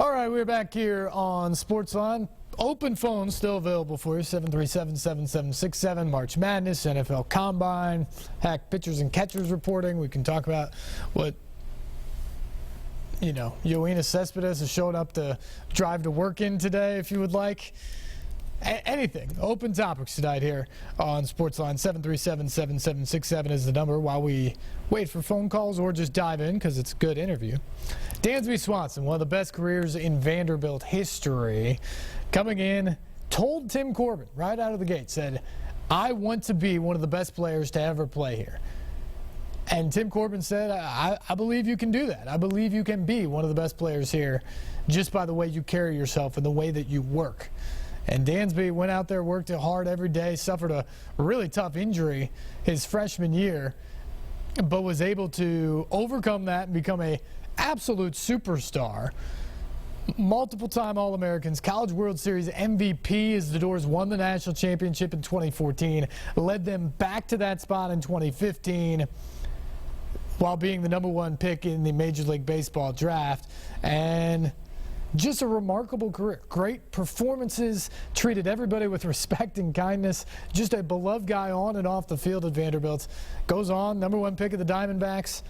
All right, we're back here on SportsLine. Open phone still available for you, 737-7767. March Madness, NFL Combine, heck, pitchers and catchers reporting. We can talk about what, Yoenis Cespedes has showed up to drive to work in today, if you would like. Anything. Open topics tonight here on SportsLine. 737-7767 is the number while we wait for phone calls or just dive in because it's a good interview. Dansby Swanson, one of the best careers in Vanderbilt history, coming in, told Tim Corbin right out of the gate, said, I want to be one of the best players to ever play here. And Tim Corbin said, I believe you can do that. I believe you can be one of the best players here just by the way you carry yourself and the way that you work. And Dansby went out there, worked it hard every day, suffered a really tough injury his freshman year, but was able to overcome that and become an absolute superstar. Multiple-time All-Americans, College World Series MVP as the Doors won the national championship in 2014, led them back to that spot in 2015 while being the #1 pick in the Major League Baseball draft. And just a remarkable career. Great performances, treated everybody with respect and kindness. Just a beloved guy on and off the field at Vanderbilt. Goes on, #1 pick of the Diamondbacks.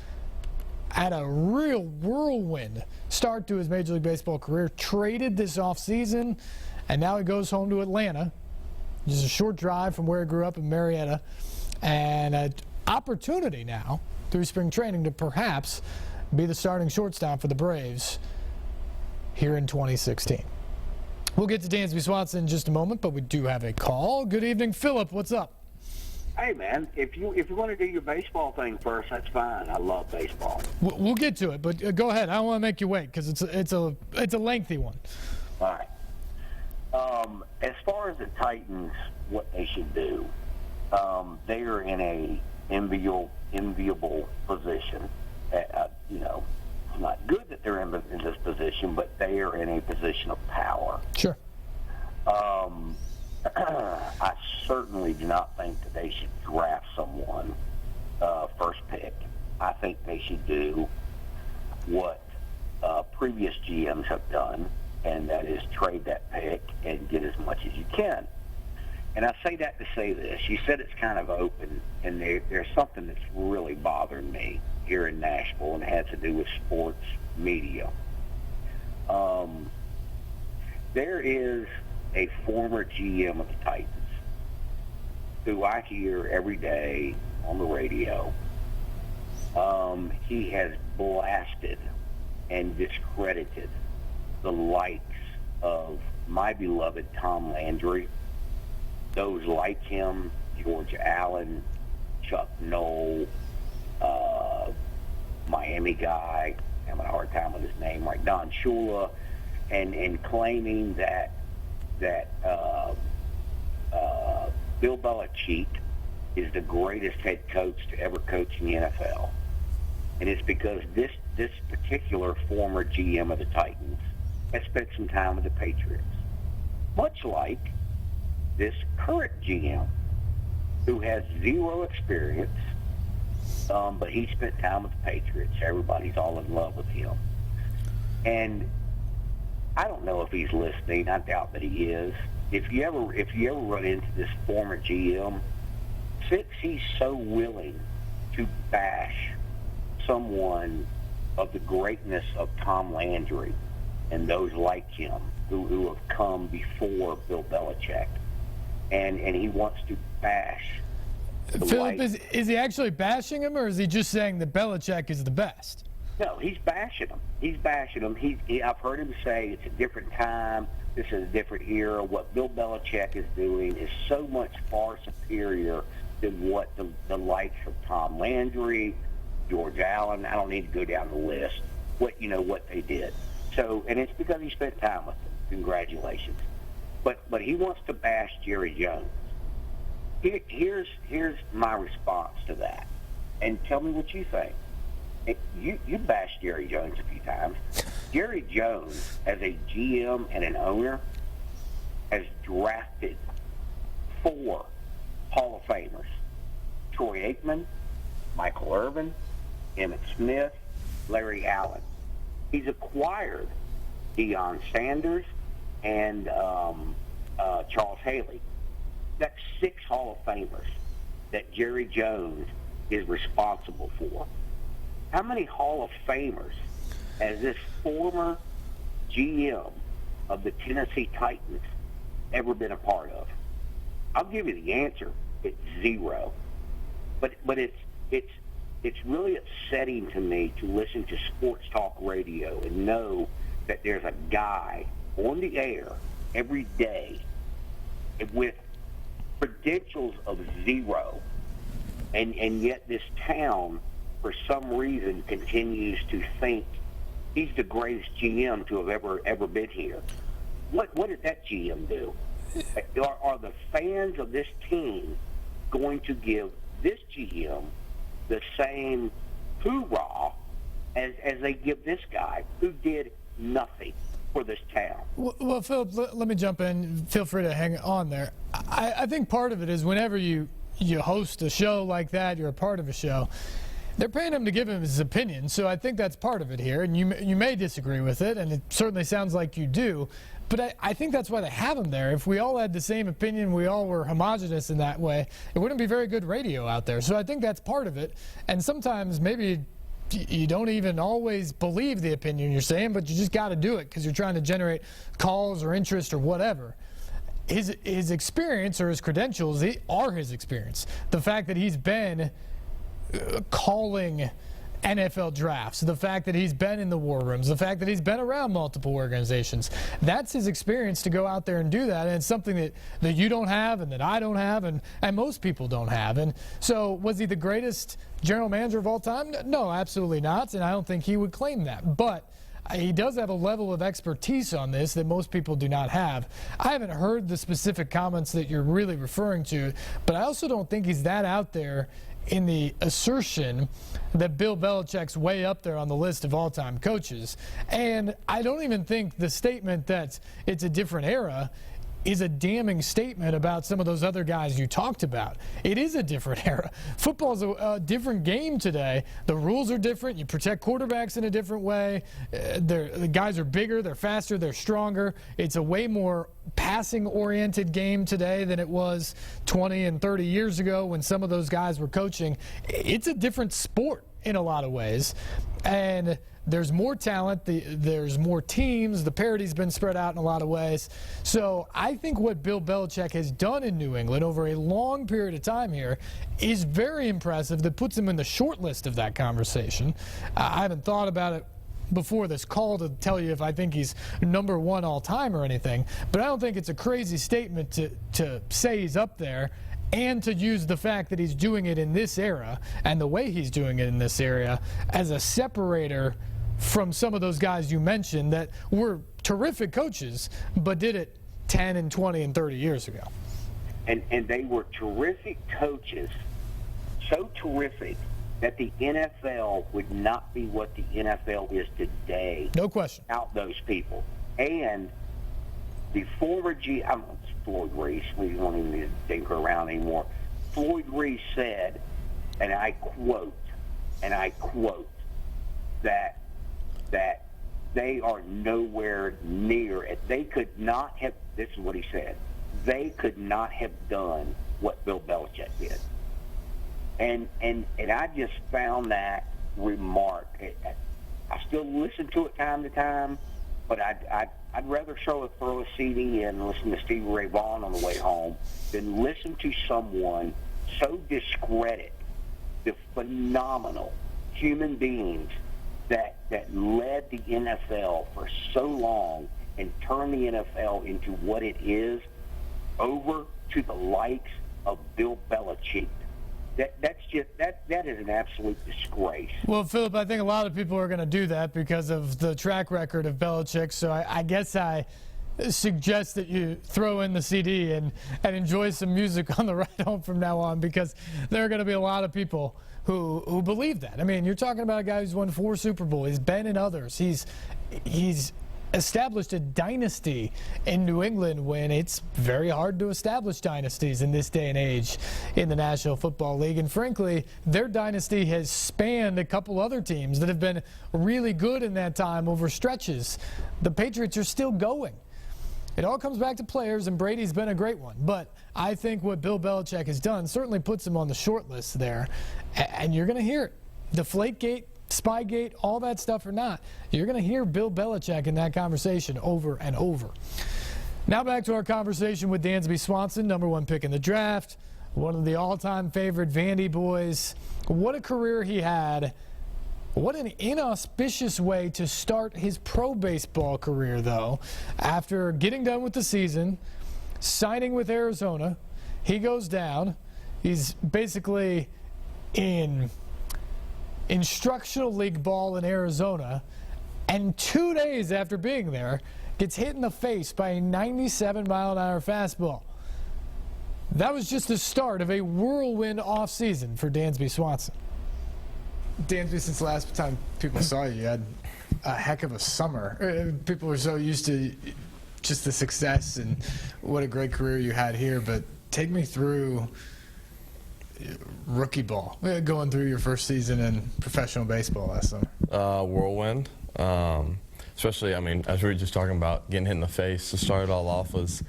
Had a real whirlwind start to his Major League Baseball career. Traded this offseason, and now he goes home to Atlanta. Just a short drive from where he grew up in Marietta. And an opportunity now through spring training to perhaps be the starting shortstop for the Braves here in 2016. We'll get to Dansby Swanson in just a moment, but we do have a call. Good evening, Philip. What's up? Hey, man, if you want to do your baseball thing first, that's fine. I love baseball. We'll get to it, but go ahead. I don't want to make you wait because it's a lengthy one. All right. As far as the Titans, what they should do, they are in a enviable position. It's not good that they're in this position, but they are in a position of power. Sure. I certainly do not think that they should draft someone first pick. I think they should do what previous GMs have done, and that is trade that pick and get as much as you can. And I say that to say this. You said it's kind of open, and there's something that's really bothering me here in Nashville, and it had to do with sports media. There is a former GM of the Titans who I hear every day on the radio. He has blasted and discredited the likes of my beloved Tom Landry, those like him, George Allen, Chuck Noll, Miami guy, I'm having a hard time with his name, like Don Shula, and claiming that Bill Belichick is the greatest head coach to ever coach in the NFL. And it's because this particular former GM of the Titans has spent some time with the Patriots. Much like this current GM, who has zero experience, but he spent time with the Patriots. Everybody's all in love with him. And I don't know if he's listening. I doubt that he is. If you ever run into this former GM, since he's so willing to bash someone of the greatness of Tom Landry and those like him who have come before Bill Belichick, and he wants to bash Philip, is he actually bashing him, or is he just saying that Belichick is the best? No, he's bashing him. I've heard him say it's a different time. This is a different era. What Bill Belichick is doing is so much far superior than what the likes of Tom Landry, George Allen. I don't need to go down the list. What they did. So, and it's because he spent time with them. Congratulations. But he wants to bash Jerry Jones. Here's my response to that, and tell me what you think. You bashed Jerry Jones a few times. Jerry Jones, as a GM and an owner, has drafted 4 Hall of Famers: Troy Aikman, Michael Irvin, Emmitt Smith, Larry Allen. He's acquired Deion Sanders, and Charles Haley. That's 6 Hall of Famers that Jerry Jones is responsible for. How many Hall of Famers has this former GM of the Tennessee Titans ever been a part of? I'll give you the answer. It's 0. But it's really upsetting to me to listen to sports talk radio and know that there's a guy on the air every day with credentials of 0, and yet this town, for some reason, continues to think he's the greatest GM to have ever been here. What did that GM do? Are the fans of this team going to give this GM the same hoorah as they give this guy who did nothing for this town? Well, Philip, let me jump in. Feel free to hang on there. I think part of it is whenever you host a show like that, you're a part of a show, they're paying him to give him his opinion. So I think that's part of it here. And you may disagree with it, and it certainly sounds like you do. But I think that's why they have him there. If we all had the same opinion, we all were homogenous in that way, it wouldn't be very good radio out there. So I think that's part of it. And sometimes maybe you don't even always believe the opinion you're saying, but you just got to do it because you're trying to generate calls or interest or whatever. His experience or his credentials are his experience. The fact that he's been calling NFL drafts, the fact that he's been in the war rooms, the fact that he's been around multiple organizations, that's his experience to go out there and do that. And it's something that you don't have and that I don't have and most people don't have. And so was he the greatest general manager of all time? No, absolutely not. And I don't think he would claim that. But he does have a level of expertise on this that most people do not have. I haven't heard the specific comments that you're really referring to, but I also don't think he's that out there in the assertion that Bill Belichick's way up there on the list of all-time coaches. And I don't even think the statement that it's a different era is a damning statement about some of those other guys you talked about. It is a different era. Football's a different game today. The rules are different. You protect quarterbacks in a different way. The guys are bigger, they're faster, they're stronger. It's a way more passing-oriented game today than it was 20 and 30 years ago when some of those guys were coaching. It's a different sport in a lot of ways. And there's more talent, there's more teams, the parity's been spread out in a lot of ways. So I think what Bill Belichick has done in New England over a long period of time here is very impressive. That puts him in the short list of that conversation. I haven't thought about it before this call to tell you if I think he's number 1 all time or anything, but I don't think it's a crazy statement to say he's up there, and to use the fact that he's doing it in this era and the way he's doing it in this area as a separator from some of those guys you mentioned that were terrific coaches but did it 10 and 20 and 30 years ago. And they were terrific coaches, so terrific that the NFL would not be what the NFL is today. No question. Without those people. And the former Floyd Reese, we don't even need to tinker around anymore. Floyd Reese said, and I quote, that they are nowhere near it. They could not have, this is what he said, they could not have done what Bill Belichick did. And I just found that remark. I still listen to it time to time, but I'd rather throw a CD in and listen to Stevie Ray Vaughan on the way home than listen to someone so discredit the phenomenal human beings that led the NFL for so long and turned the NFL into what it is over to the likes of Bill Belichick. That is an absolute disgrace. Well, Philip, I think a lot of people are going to do that because of the track record of Belichick. So I guess I suggest that you throw in the CD and enjoy some music on the ride home from now on, because there are going to be a lot of people who believe that. I mean, you're talking about a guy who's won 4 Super Bowls. He's been in others. He's established a dynasty in New England when it's very hard to establish dynasties in this day and age in the National Football League. And frankly, their dynasty has spanned a couple other teams that have been really good in that time over stretches. The Patriots are still going. It all comes back to players, and Brady's been a great one. But I think what Bill Belichick has done certainly puts him on the short list there. And you're going to hear it. Deflategate, Spygate, all that stuff or not, you're going to hear Bill Belichick in that conversation over and over. Now back to our conversation with Dansby Swanson, #1 pick in the draft, one of the all-time favorite Vandy boys. What a career he had. What an inauspicious way to start his pro baseball career, though. After getting done with the season, signing with Arizona, he goes down. He's basically in instructional league ball in Arizona, and 2 days after being there, gets hit in the face by a 97-mile-an-hour fastball. That was just the start of a whirlwind offseason for Dansby Swanson. Dansby, since the last time people saw you, you had a heck of a summer. People were so used to just the success and what a great career you had here, but take me through rookie ball, going through your first season in professional baseball last summer. Whirlwind. Especially, I mean, as we were just talking about, getting hit in the face to start it all off was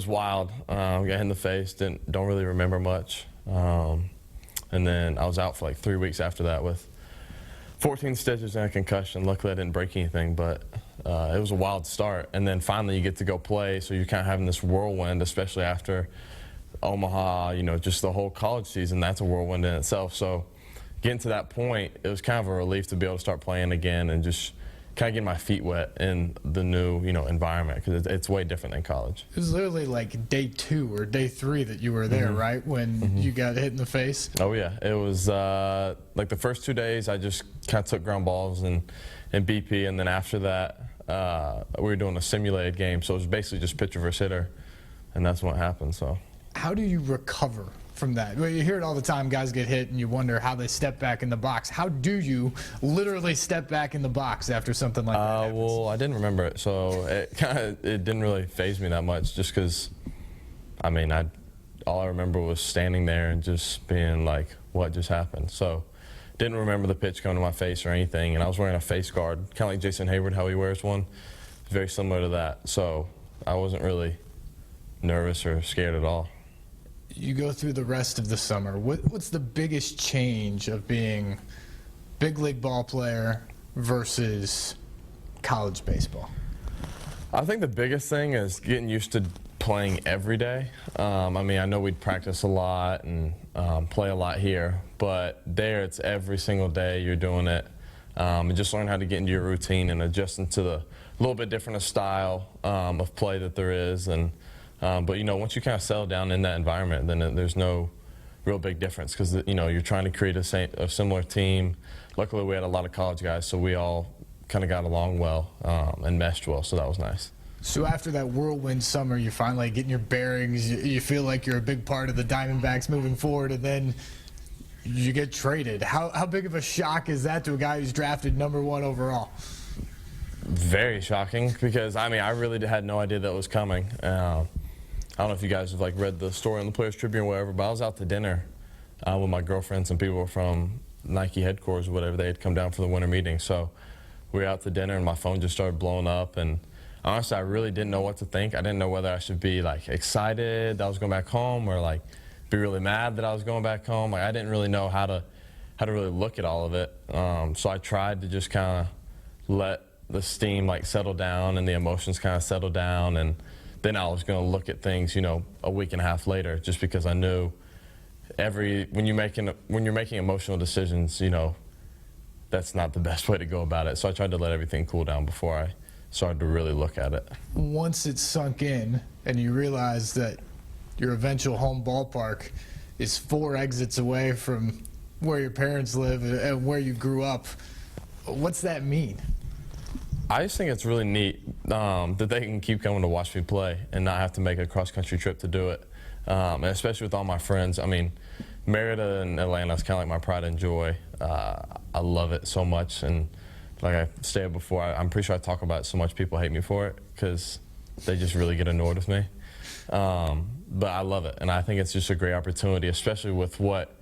wild. Got hit in the face, don't really remember much. And then I was out for like 3 weeks after that with 14 stitches and a concussion. Luckily, I didn't break anything, but it was a wild start. And then finally, you get to go play, so you're kind of having this whirlwind, especially after Omaha, you know, just the whole college season. That's a whirlwind in itself. So getting to that point, it was kind of a relief to be able to start playing again and just kind of getting my feet wet in the new, you know, environment, because it's way different than college. It was literally like day 2 or day 3 that you were there, right, when you got hit in the face? Oh, yeah. It was like the first 2 days, I just kind of took ground balls and BP, and then after that, we were doing a simulated game, so it was basically just pitcher versus hitter, and that's what happened. So how do you recover from that? Well, you hear it all the time, guys get hit and you wonder how they step back in the box. How do you literally step back in the box after something like that happens? Well, I didn't remember it, so it didn't really faze me that much, just because, I mean, all I remember was standing there and just being like, what just happened? So didn't remember the pitch coming to my face or anything, and I was wearing a face guard, kind of like Jason Hayward, how he wears one, very similar to that. So I wasn't really nervous or scared at all. You go through the rest of the summer. What's the biggest change of being big league ball player versus college baseball? I think the biggest thing is getting used to playing every day. I mean, I know we'd practice a lot and play a lot here, but there it's every single day you're doing it. And just learn how to get into your routine and adjust into the little bit different style of play that there is. But, you know, once you kind of settle down in that environment, then there's no real big difference, because, you know, you're trying to create a similar team. Luckily, we had a lot of college guys, so we all kind of got along well and meshed well, so that was nice. So after that whirlwind summer, you're finally getting your bearings. You feel like you're a big part of the Diamondbacks moving forward, and then you get traded. How big of a shock is that to a guy who's drafted #1 overall? Very shocking, because, I mean, I really had no idea that was coming. I don't know if you guys have like read the story on the Players Tribune or whatever, but I was out to dinner with my girlfriend. Some people from Nike headquarters or whatever. They had come down for the winter meeting. So we were out to dinner and my phone just started blowing up. And honestly, I really didn't know what to think. I didn't know whether I should be like excited that I was going back home, or like be really mad that I was going back home. Like, I didn't really know how to really look at all of it. So I tried to just kind of let the steam like settle down and the emotions kind of settle down, and then I was going to look at things, you know, a week and a half later, just because I knew when you're making emotional decisions, you know, that's not the best way to go about it. So I tried to let everything cool down before I started to really look at it. Once it sunk in and you realized that your eventual home ballpark is 4 exits away from where your parents live and where you grew up, what's that mean? I just think it's really neat that they can keep coming to watch me play and not have to make a cross-country trip to do it, and especially with all my friends. I mean, Merida and Atlanta is kind of like my pride and joy. I love it so much, and like I stated before, I'm pretty sure I talk about it so much people hate me for it because they just really get annoyed with me. But I love it, and I think it's just a great opportunity, especially with what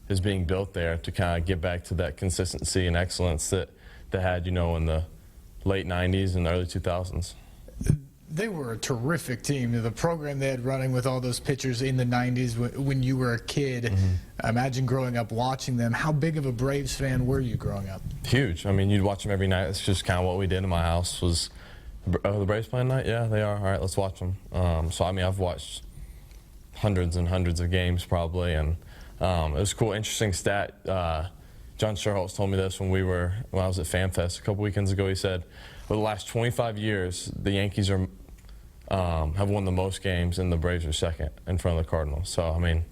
is being built there, to kind of get back to that consistency and excellence that they had, in the late 90s and the early 2000s. They were a terrific team. The program they had running with all those pitchers in the 90s when you were a kid, imagine growing up watching them. How big of a Braves fan were you growing up? Huge. I mean, you'd watch them every night. It's just kind of what we did in my house was, oh, the Braves playing tonight? Yeah, they are. All right, let's watch them. So, I mean, I've watched hundreds and hundreds of games probably, and it was a cool, interesting stat. John Sherholtz told me this when I was at FanFest a couple weekends ago. He said, for the last 25 years, the Yankees have won the most games, and the Braves are second in front of the Cardinals. So, I mean,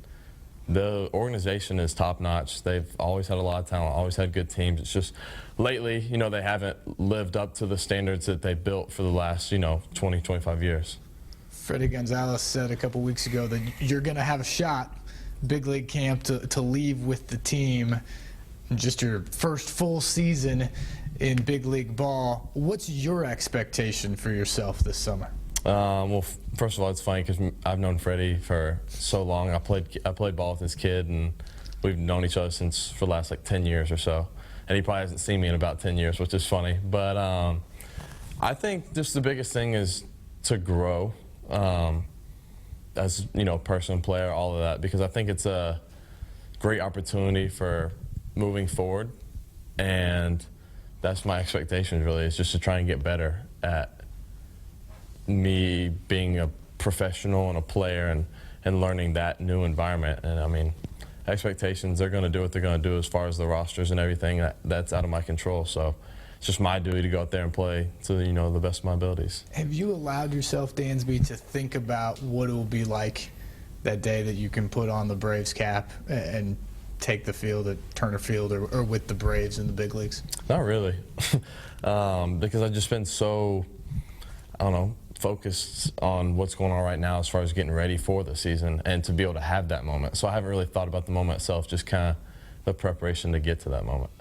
the organization is top-notch. They've always had a lot of talent, always had good teams. It's just lately, they haven't lived up to the standards that they built for the last, 20, 25 years. Freddie Gonzalez said a couple weeks ago that you're going to have a shot, big league camp, to leave with the team. Just your first full season in big league ball. What's your expectation for yourself this summer? Well, first of all, it's funny because I've known Freddie for so long. I played ball with his kid, and we've known each other for the last 10 years or so. And he probably hasn't seen me in about 10 years, which is funny. But I think just the biggest thing is to grow as person, player, all of that, because I think it's a great opportunity for moving forward, and that's my expectation really, is just to try and get better at me being a professional and a player and learning that new environment. And I mean, expectations, they're going to do what they're going to do as far as the rosters and everything. That's out of my control. So it's just my duty to go out there and play to the best of my abilities. Have you allowed yourself, Dansby, to think about what it will be like that day that you can put on the Braves cap and take the field at Turner Field or with the Braves in the big leagues? Not really, because I've just been so, focused on what's going on right now as far as getting ready for the season and to be able to have that moment. So I haven't really thought about the moment itself, just kind of the preparation to get to that moment.